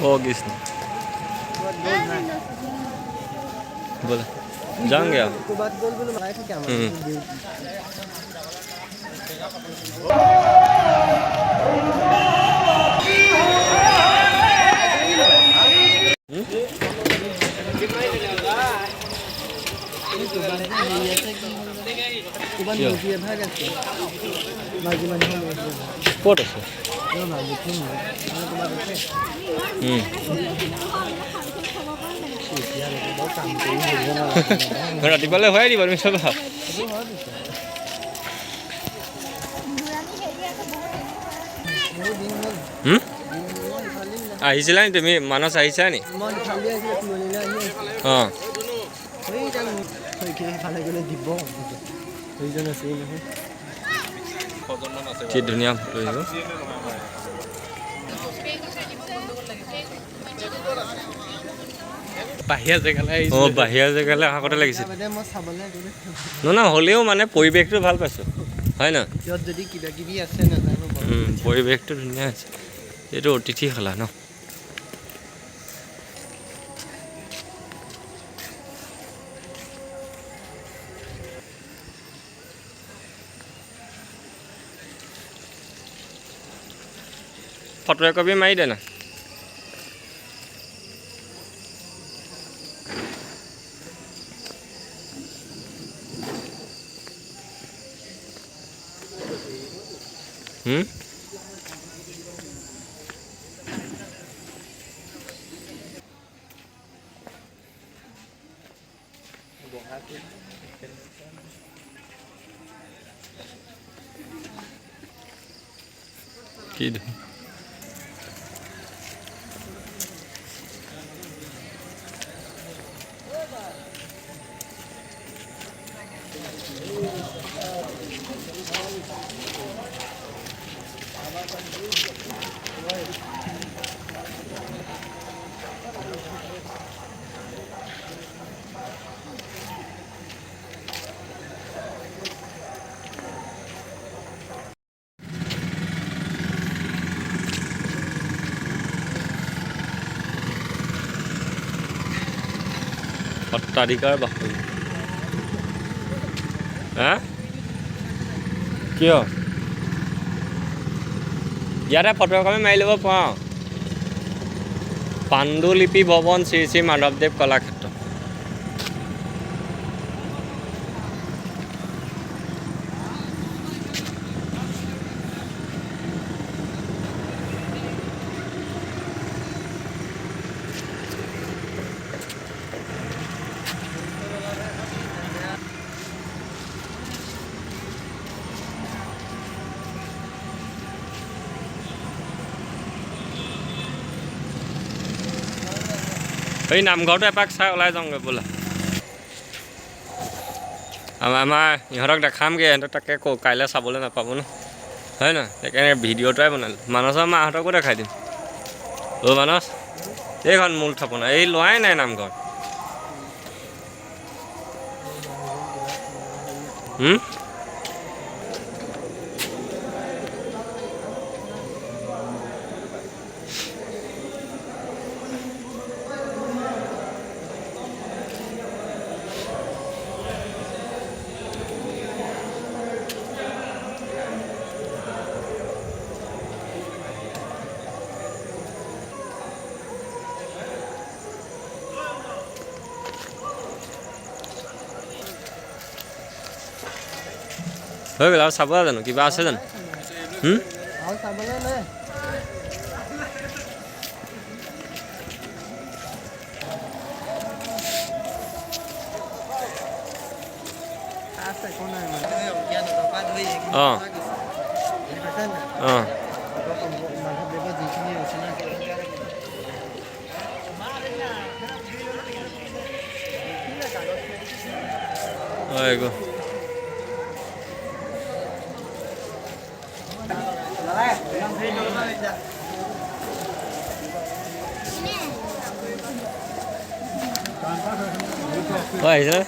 ओ किसने बोला जाएंगे आप ক'ত আছে ৰাতিপুৱালৈ হয়ে দিব তুমি চাবা আহিছিলা নি তুমি মানস আহিছা নি অঁ কি ধুনীয়া ফটো আহিব বাহিৰা জেগালৈ অহা কথা লাগিছে নহয় হ'লেও মানে পৰিৱেশটো ভাল পাইছোঁ হয় ন যদি কিবা কিবি আছে পৰিৱেশটো ধুনীয়া আছে এইটো অতিথিশালা ন ফটো একপি মাৰি দে না কি সত্ৰাধিকাৰ বাসলী কিয় ইয়াতে ফটো একপি মাৰি ল'ব পাওঁ পাণ্ডুলিপি ভৱন শ্ৰী শ্ৰী মাধৱদেৱ কলাক্ষেত্ৰ এই নামঘৰটো এপাক চাই ওলাই যাওঁগৈ বোলা আমাৰ ইহঁতক দেখামগৈ ইহঁতক তাকে কাইলৈ চাবলৈ নাপাব ন হয় নহয় সেইকাৰণে ভিডিঅ'টোৱে বনালোঁ মানসৰ মাহঁতকো দেখাই দিম অ' মানস এইখন মূল থাপনা এই লোৱাই নাই নামঘৰ হৈ গ'ল আৰু চাব জানো কিবা আছে জানো অঁ অঁ হয় গো আহিছে